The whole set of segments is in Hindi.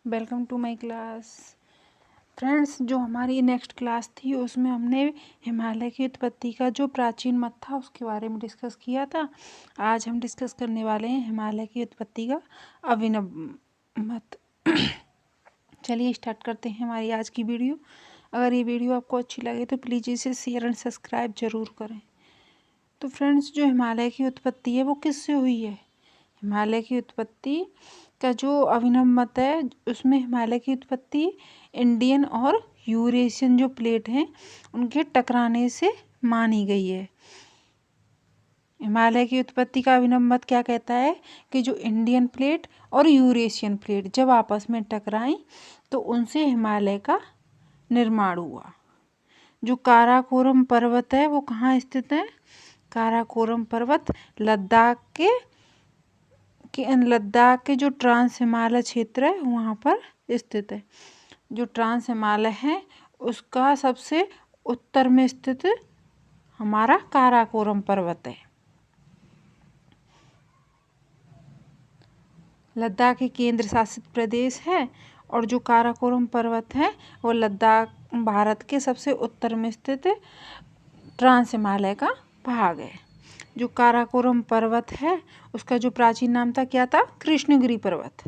Welcome to my class. Friends, जो हमारी नेक्स्ट क्लास थी उसमें हमने हिमालय की उत्पत्ति का जो प्राचीन मत था उसके बारे में डिस्कस किया था। आज हम डिस्कस करने वाले हैं हिमालय की उत्पत्ति का अभिनव मत। चलिए स्टार्ट करते हैं हमारी आज की वीडियो। अगर ये वीडियो आपको अच्छी लगे तो प्लीज़ इसे शेयर एंड सब्सक्राइब ज़रूर करें। तो फ्रेंड्स, जो हिमालय की उत्पत्ति है वो किससे हुई है? हिमालय की उत्पत्ति का जो अभिनव मत है उसमें हिमालय की उत्पत्ति इंडियन और यूरेशियन जो प्लेट हैं उनके टकराने से मानी गई है। हिमालय की उत्पत्ति का अभिनव मत क्या कहता है कि जो इंडियन प्लेट और यूरेशियन प्लेट जब आपस में टकराई तो उनसे हिमालय का निर्माण हुआ। जो काराकोरम पर्वत है वो कहाँ स्थित है? काराकोरम पर्वत लद्दाख के जो ट्रांस हिमालय क्षेत्र है वहाँ पर स्थित है। जो ट्रांस हिमालय है उसका सबसे उत्तर में स्थित हमारा काराकोरम पर्वत है। लद्दाख एक केंद्र शासित प्रदेश है और जो काराकोरम पर्वत है वो लद्दाख भारत के सबसे उत्तर में स्थित ट्रांस हिमालय का भाग है। जो काराकोरम पर्वत है उसका जो प्राचीन नाम था क्या था? कृष्णगिरी पर्वत।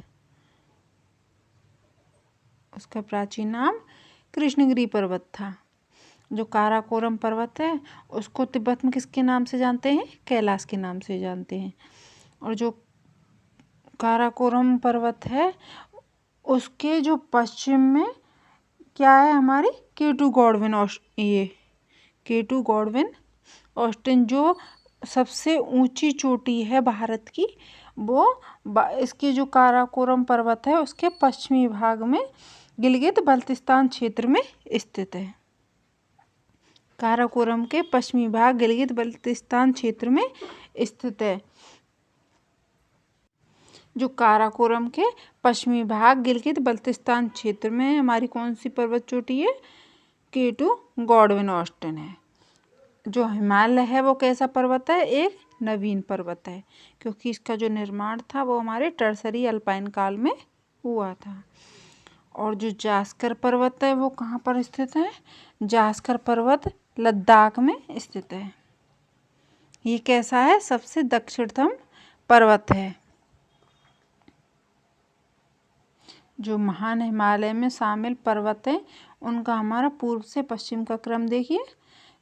उसका प्राचीन नाम कृष्णगिरी पर्वत था। जो काराकोरम पर्वत है उसको तिब्बत में किसके नाम से जानते हैं? कैलाश के नाम से जानते हैं। और जो काराकोरम पर्वत है उसके जो पश्चिम में क्या है? हमारी केटू गॉडविन ऑस्टिन जो सबसे ऊंची चोटी है भारत की, वो इसके जो काराकोरम पर्वत है उसके पश्चिमी भाग में गिलगित बल्तिस्तान क्षेत्र में स्थित है। काराकोरम के पश्चिमी भाग गिलगित बल्तिस्तान क्षेत्र में स्थित है। जो काराकोरम के पश्चिमी भाग गिलगित बल्तिस्तान क्षेत्र में हमारी कौन सी पर्वत चोटी है? केटू गॉडविन ऑस्टिन है। जो हिमालय है वो कैसा पर्वत है? एक नवीन पर्वत है क्योंकि इसका जो निर्माण था वो हमारे टर्सरी अल्पाइन काल में हुआ था। और जो जास्कर पर्वत है वो कहाँ पर स्थित है? जास्कर पर्वत लद्दाख में स्थित है। ये कैसा है? सबसे दक्षिणतम पर्वत है। जो महान हिमालय में शामिल पर्वत हैं उनका हमारा पूर्व से पश्चिम का क्रम देखिए।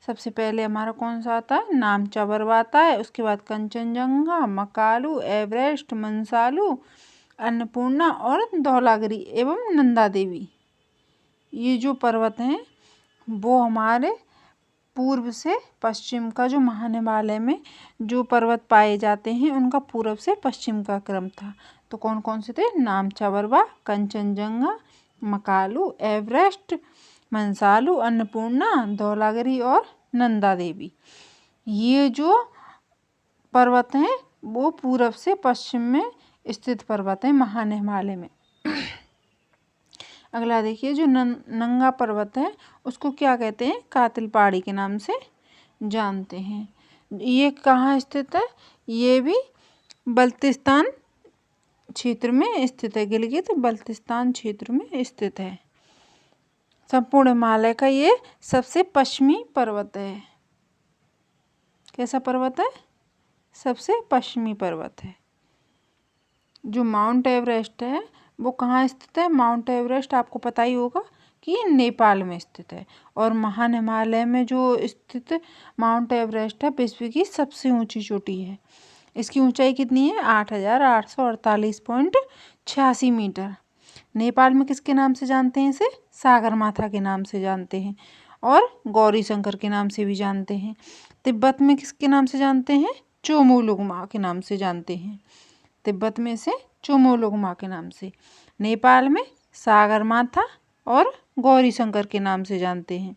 सबसे पहले हमारा कौन सा आता है? नामचा पर्वत आता है। उसके बाद कंचनजंगा, मकालू, एवरेस्ट, मंसालू, अन्नपूर्णा और धौलागिरी एवं नंदा देवी। ये जो पर्वत हैं वो हमारे पूर्व से पश्चिम का जो महान हिमालय में जो पर्वत पाए जाते हैं उनका पूर्व से पश्चिम का क्रम था। तो कौन कौन से थे? नामचा पर्वत, कंचनजंगा, मकालू, एवरेस्ट, मंसालू, अन्नपूर्णा, धौलागिरी और नंदा देवी। ये जो पर्वत हैं वो पूर्व से पश्चिम में स्थित पर्वत हैं महान हिमालय में। अगला देखिए, जो नंगा पर्वत है उसको क्या कहते हैं? कातिल पहाड़ी के नाम से जानते हैं। ये कहाँ स्थित है? ये भी बल्तिस्तान क्षेत्र में स्थित है। गिलगित बल्तिस्तान क्षेत्र में स्थित है। संपूर्ण हिमालय का ये सबसे पश्चिमी पर्वत है। कैसा पर्वत है? सबसे पश्चिमी पर्वत है। जो माउंट एवरेस्ट है वो कहाँ स्थित है? माउंट एवरेस्ट आपको पता ही होगा कि नेपाल में स्थित है। और महान हिमालय में जो स्थित माउंट एवरेस्ट है विश्व की सबसे ऊंची चोटी है। इसकी ऊंचाई कितनी है? 8,848.86 मीटर। नेपाल में किसके नाम से जानते हैं इसे? सागरमाथा के नाम से जानते हैं और गौरी शंकर के नाम से भी जानते हैं। तिब्बत में किसके नाम से जानते हैं? चोमोलुंगमा के नाम से जानते हैं। तिब्बत में से चोमोलुंगमा के नाम से। नेपाल में सागरमाथा और गौरी शंकर के नाम से जानते हैं।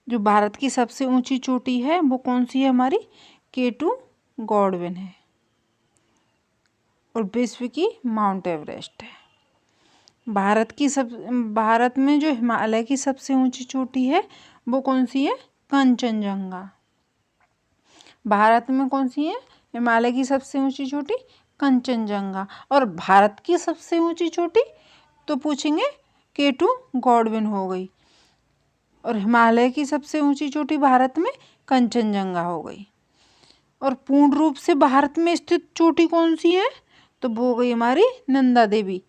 जो भारत की सबसे ऊंची चोटी है वो कौन सी है? हमारी केटू गॉडविन है। और विश्व की माउंट एवरेस्ट है। भारत में जो हिमालय की सबसे ऊंची चोटी है वो कौन सी है? कंचनजंगा। भारत में कौन सी है हिमालय की सबसे ऊंची चोटी? कंचनजंगा। और भारत की सबसे ऊंची चोटी तो पूछेंगे K2 गॉडविन हो गई, और हिमालय की सबसे ऊंची चोटी भारत में कंचनजंगा हो गई। और पूर्ण रूप से भारत में स्थित चोटी कौन सी है? तो वो हो गई हमारी नंदा देवी।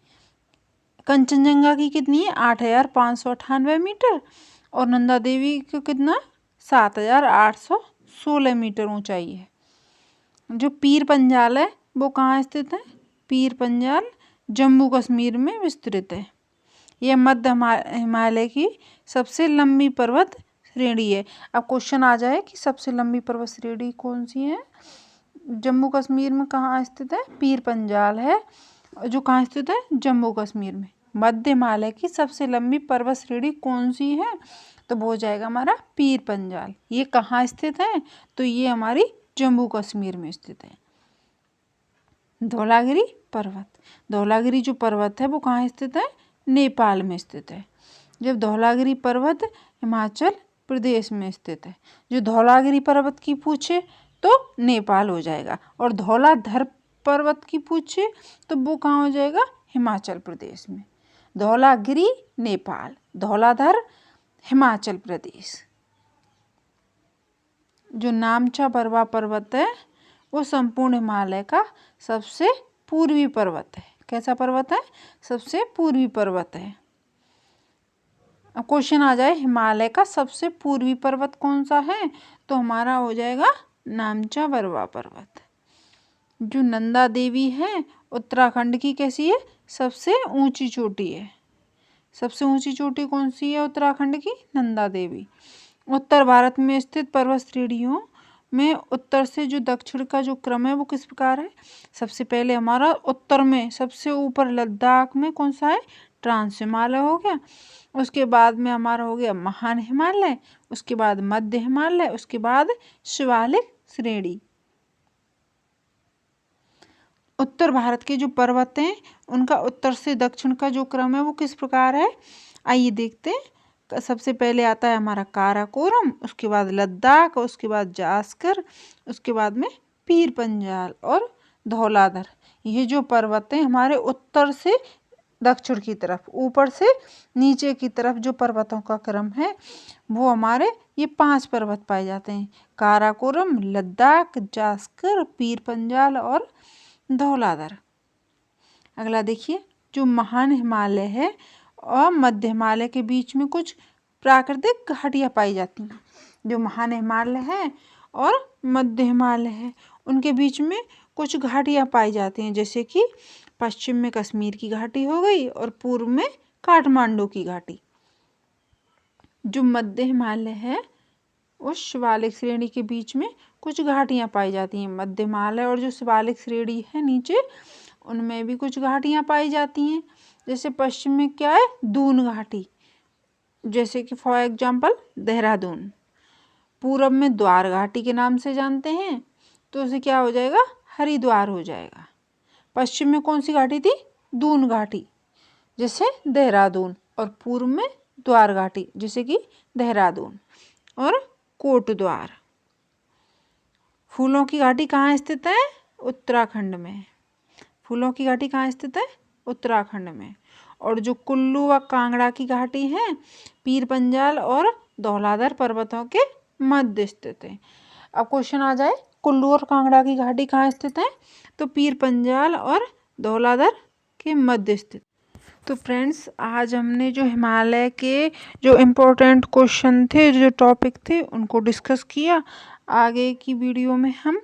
कंचनजंगा की कितनी है? 8,598 मीटर, और नंदा देवी को कितना? 7,816 मीटर ऊंचाई है। जो पीर पंजाल है वो कहाँ स्थित है? पीर पंजाल जम्मू कश्मीर में विस्तृत है। यह मध्य हिमालय की सबसे लंबी पर्वत श्रेणी है। अब क्वेश्चन आ जाए कि सबसे लंबी पर्वत श्रेणी कौन सी है? जम्मू कश्मीर में कहाँ स्थित है? पीर पंजाल है, जो कहाँ स्थित है? जम्मू कश्मीर में। मध्य हिमालय की सबसे लंबी पर्वत श्रेणी कौन सी है? तो वो हो जाएगा हमारा पीर पंजाल। ये कहाँ स्थित है? तो ये हमारी जम्मू कश्मीर में स्थित है। धौलागिरी पर्वत, धौलागिरी जो पर्वत है वो कहाँ स्थित है? नेपाल में स्थित है। जब धौलागिरी पर्वत हिमाचल प्रदेश में स्थित है। जो धौलागिरी पर्वत की पूछे तो नेपाल हो जाएगा, और धौलाधर पर्वत की पूछे तो वो कहाँ हो जाएगा? हिमाचल प्रदेश में। धौलागिरी नेपाल, धौलाधर हिमाचल प्रदेश। जो नामचा बरवा पर्वत है वो संपूर्ण हिमालय का सबसे पूर्वी पर्वत है। कैसा पर्वत है? सबसे पूर्वी पर्वत है। अब क्वेश्चन आ जाए हिमालय का सबसे पूर्वी पर्वत कौन सा है? तो हमारा हो जाएगा नामचा बरवा पर्वत। जो नंदा देवी है उत्तराखंड की कैसी है? सबसे ऊंची चोटी है। सबसे ऊंची चोटी कौन सी है उत्तराखंड की? नंदा देवी। उत्तर भारत में स्थित पर्वत श्रेणियों में उत्तर से जो दक्षिण का जो क्रम है वो किस प्रकार है? सबसे पहले हमारा उत्तर में सबसे ऊपर लद्दाख में कौन सा है? ट्रांस हिमालय हो गया। उसके बाद में हमारा हो गया महान हिमालय, उसके बाद मध्य हिमालय, उसके बाद शिवालिक श्रेणी। उत्तर भारत के जो पर्वत हैं उनका उत्तर से दक्षिण का जो क्रम है वो किस प्रकार है? आइए देखते हैं। सबसे पहले आता है हमारा काराकोरम, उसके बाद लद्दाख, उसके बाद जास्कर, उसके बाद में पीर पंजाल और धौलाधर। ये जो पर्वत हैं हमारे उत्तर से दक्षिण की तरफ, ऊपर से नीचे की तरफ जो पर्वतों का क्रम है वो हमारे ये 5 पर्वत पाए जाते हैं: काराकोरम, लद्दाख, जास्कर, पीर पंजाल और धौलाधर। अगला देखिए, जो महान हिमालय है और मध्य हिमालय के बीच में कुछ प्राकृतिक घाटियाँ पाई जाती हैं। जो महान हिमालय है और मध्य हिमालय है उनके बीच में कुछ घाटियाँ पाई जाती हैं, जैसे कि पश्चिम में कश्मीर की घाटी हो गई और पूर्व में काठमांडू की घाटी। जो मध्य हिमालय है उस शिवालिक श्रेणी के बीच में कुछ घाटियाँ पाई जाती हैं। मध्य हिमालय और जो शिवालिक श्रेणी है नीचे उनमें भी कुछ घाटियाँ पाई जाती हैं। जैसे पश्चिम में क्या है? दून घाटी, जैसे कि फॉर एग्जाम्पल देहरादून। पूरब में द्वार घाटी के नाम से जानते हैं, तो उसे क्या हो जाएगा? हरिद्वार हो जाएगा। पश्चिम में कौन सी घाटी थी? दून घाटी, जैसे देहरादून। और पूर्व में द्वार घाटी, जैसे कि देहरादून और कोटद्वार। फूलों की घाटी कहाँ स्थित है? उत्तराखंड में। फूलों की घाटी कहाँ स्थित है? उत्तराखंड में। और जो कुल्लू व कांगड़ा की घाटी है पीर पंजाल और धौलाधर पर्वतों के मध्य स्थित है। अब क्वेश्चन आ जाए कुल्लू और कांगड़ा की घाटी कहाँ स्थित है? तो पीर पंजाल और धौलाधर के मध्य स्थित। तो फ्रेंड्स, आज हमने जो हिमालय के जो इम्पोर्टेंट क्वेश्चन थे, जो टॉपिक थे, उनको डिस्कस किया। आगे की वीडियो में हम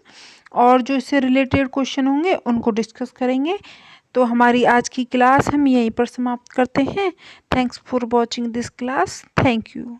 और जो इससे रिलेटेड क्वेश्चन होंगे उनको डिस्कस करेंगे। तो हमारी आज की क्लास हम यहीं पर समाप्त करते हैं। Thanks for watching this class. Thank you.